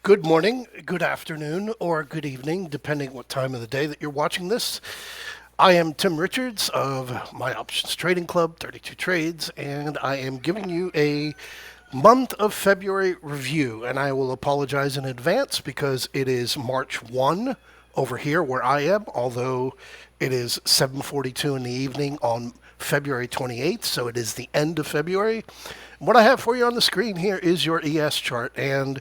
Good morning, good afternoon, or good evening, depending what time of the day that you're watching this. I am Tim Richards of my Options Trading Club, 32 Trades, and I am giving you a month of February review. And I will apologize in advance because it is March 1 over here where I am, although it is 7:42 in the evening on February 28th, so it is the end of February. What I have for you on the screen here is your ES chart, and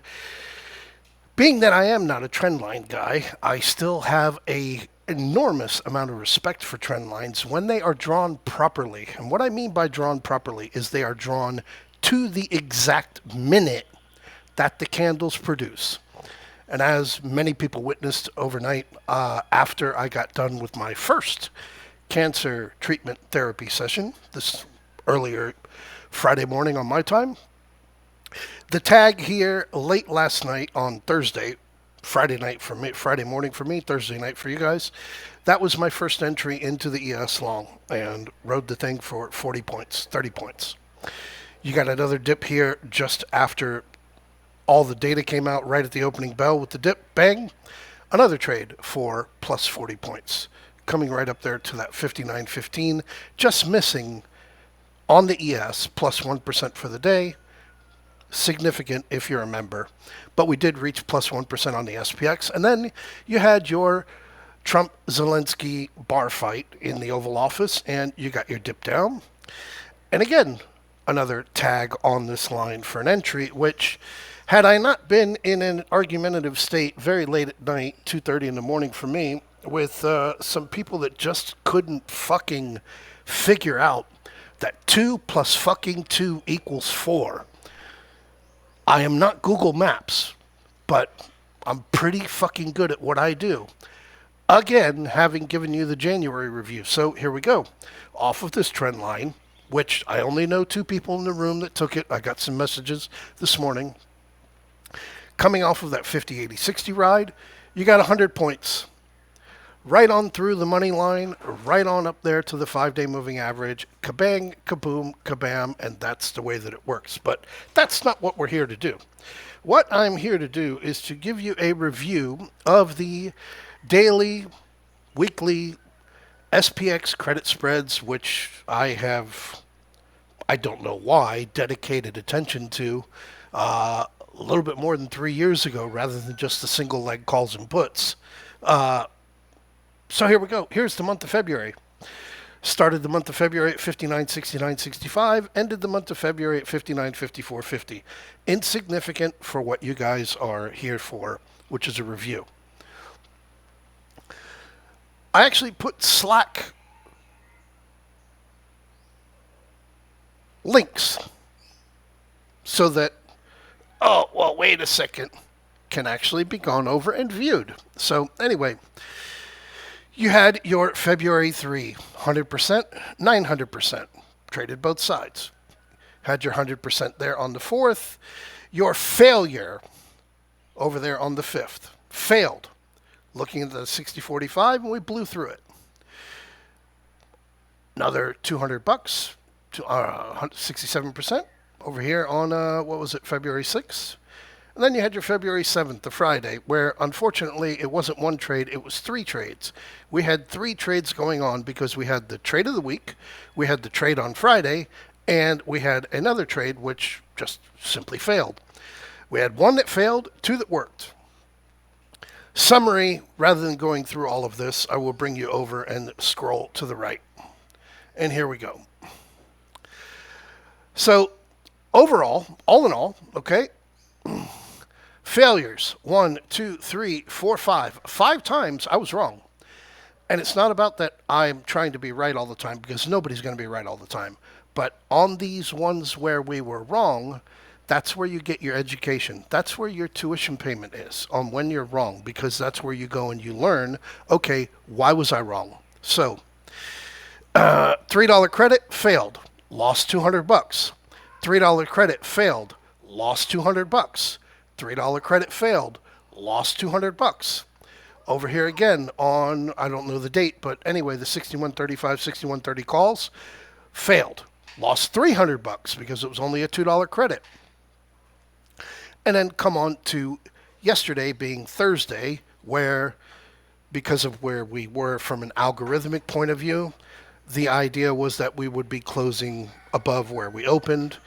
being that I am not a trend line guy, I still have a enormous amount of respect for trend lines when they are drawn properly. And what I mean by drawn properly is they are drawn to the exact minute that the candles produce. And as many people witnessed overnight, after I got done with my first cancer treatment therapy session, this earlier Friday morning on my time, the tag here late last night on Thursday, Friday night for me, Friday morning for me, Thursday night for you guys. That was my first entry into the ES long and rode the thing for 40 points, 30 points. You got another dip here just after all the data came out right at the opening bell with the dip, bang, another trade for plus 40 points. Coming right up there to that 59.15, just missing on the ES plus 1% for the day. Significant if you're a member, but we did reach plus 1% on the SPX. And then you had your Trump-Zelensky bar fight in the Oval Office, and you got your dip down. And again, another tag on this line for an entry, which, had I not been in an argumentative state very late at night, 2:30 in the morning for me, with some people that just couldn't fucking figure out that 2 plus fucking 2 equals 4. I am not Google Maps, but I'm pretty fucking good at what I do. Again, having given you the January review. So here we go. Off of this trend line, which I only know 2 people in the room that took it. I got some messages this morning. Coming off of that 50, 80, 60 ride, you got 100 points. Right on through the money line, right on up there to the 5-day moving average. Kabang, kaboom, kabam, and that's the way that it works. But that's not what we're here to do. What I'm here to do is to give you a review of the daily, weekly SPX credit spreads, which I don't know why, dedicated attention to a little bit more than 3 years ago rather than just the single leg calls and puts. So here we go. Here's the month of February. Started the month of February at 59.69.65, ended the month of February at 59.54.50. Insignificant for what you guys are here for, which is a review. I actually put Slack links so that, oh, well, wait a second, can actually be gone over and viewed. So anyway, you had your February 3, 100%, 900%, traded both sides. Had your 100% there on the 4th. Your failure over there on the 5th. Failed. Looking at the 60.45, and we blew through it. Another $200, 67% over here on, what was it, February 6th? And then you had your February 7th, the Friday, where unfortunately it wasn't one trade, it was 3 trades. We had 3 trades going on because we had the trade of the week, we had the trade on Friday, and we had another trade which just simply failed. We had 1 that failed, 2 that worked. Summary, rather than going through all of this, I will bring you over and scroll to the right. And here we go. So overall, all in all, okay, failures, 1, 2, 3, 4, 5. 5 times I was wrong. And it's not about that I'm trying to be right all the time, because nobody's going to be right all the time. But on these ones where we were wrong, that's where you get your education. That's where your tuition payment is, on when you're wrong, because that's where you go and you learn, okay, why was I wrong? So, $3 credit, failed, lost $200. $3 credit, failed, lost $200. $3 credit, failed, lost $200. Over here again on, I don't know the date, but anyway, the 61.35, 61.30 calls, failed, lost $300 because it was only a $2 credit. And then come on to yesterday being Thursday, where because of where we were from an algorithmic point of view, the idea was that we would be closing above where we opened.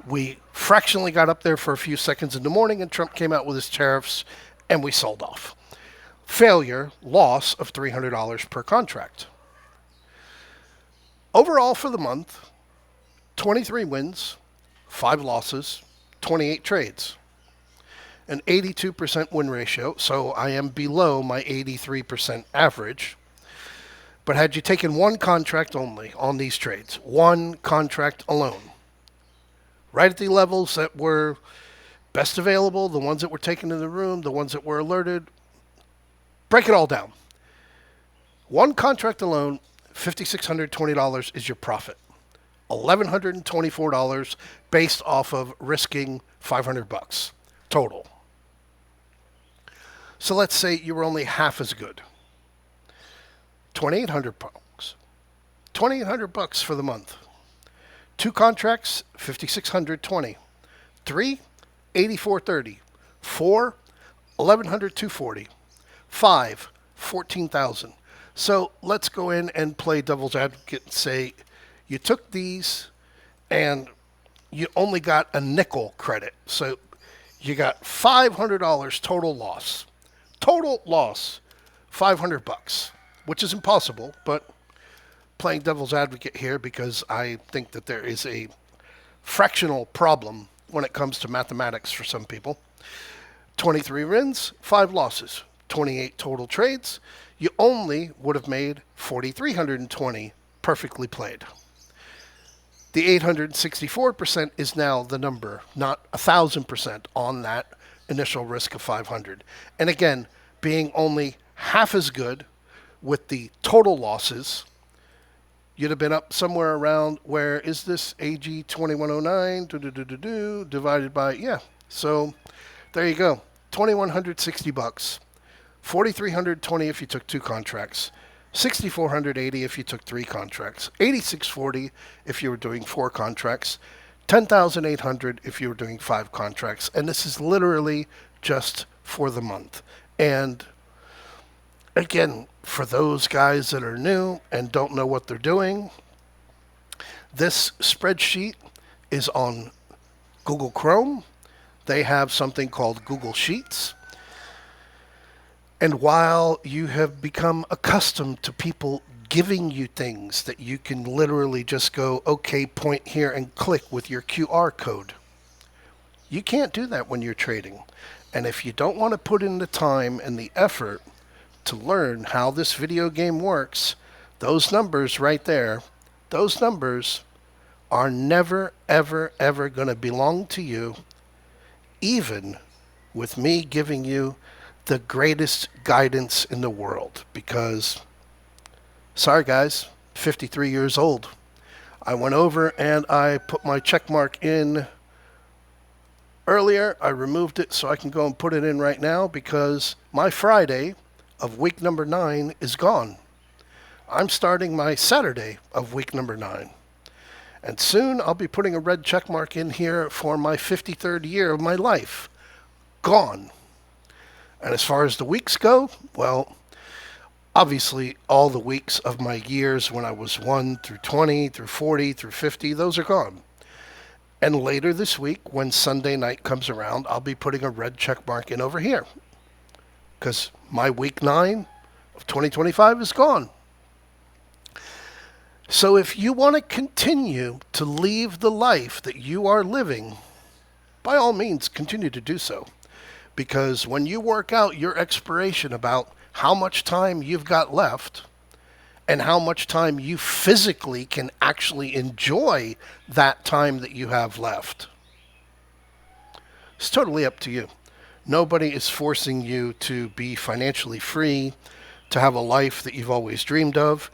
We fractionally got up there for a few seconds in the morning, and Trump came out with his tariffs, and we sold off. Failure, loss of $300 per contract. Overall for the month, 23 wins, 5 losses, 28 trades. An 82% win ratio, so I am below my 83% average. But had you taken one contract only on these trades, one contract alone, right at the levels that were best available, the ones that were taken in the room, the ones that were alerted, break it all down. One contract alone, $5,620 is your profit. $1,124 based off of risking $500 total. So let's say you were only half as good. $2,800. $2,800 for the month. 2 contracts, $5,620. 3, $8,430. 4, $1,140. 5, $14,000. So let's go in and play devil's advocate and say you took these and you only got a nickel credit. So you got $500 total loss. Total loss, $500, which is impossible, but playing devil's advocate here because I think that there is a fractional problem when it comes to mathematics for some people. 23 wins, 5 losses, 28 total trades. You only would have made $4,320 perfectly played. The 864% is now the number, not 1,000% on that initial risk of 500. And again, being only half as good with the total losses, you'd have been up somewhere around, where is this, AG 2109 divided by, yeah. So there you go, $2,160. $4,320 if you took 2 contracts. $6,480 if you took 3 contracts. $8,640 if you were doing 4 contracts. $10,800 if you were doing 5 contracts. And this is literally just for the month. And again, for those guys that are new and don't know what they're doing, this spreadsheet is on Google Chrome. They have something called Google Sheets. And while you have become accustomed to people giving you things that you can literally just go, okay, point here and click with your QR code, you can't do that when you're trading. And if you don't want to put in the time and the effort to learn how this video game works, those numbers right there, those numbers are never, ever, ever going to belong to you, even with me giving you the greatest guidance in the world. Because, sorry guys, 53 years old. I went over and I put my check mark in earlier. I removed it so I can go and put it in right now because my Friday of week number 9 is gone. I'm starting my Saturday of week number 9. And soon I'll be putting a red check mark in here for my 53rd year of my life. Gone. And as far as the weeks go, well, obviously all the weeks of my years when I was 1 through 20, through 40, through 50, those are gone. And later this week, when Sunday night comes around, I'll be putting a red check mark in over here. Because my week 9 of 2025 is gone. So if you want to continue to live the life that you are living, by all means, continue to do so. Because when you work out your expiration about how much time you've got left and how much time you physically can actually enjoy that time that you have left, it's totally up to you. Nobody is forcing you to be financially free, to have a life that you've always dreamed of.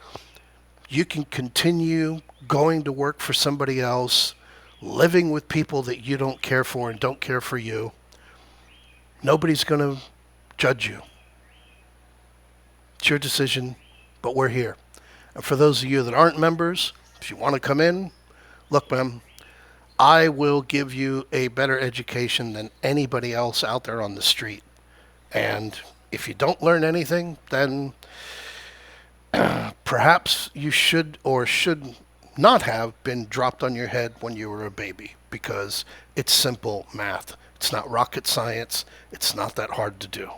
You can continue going to work for somebody else, living with people that you don't care for and don't care for you. Nobody's going to judge you. It's your decision, but we're here. And for those of you that aren't members, if you want to come in, look, man, I will give you a better education than anybody else out there on the street. And if you don't learn anything, then perhaps you should or should not have been dropped on your head when you were a baby, because it's simple math. It's not rocket science. It's not that hard to do.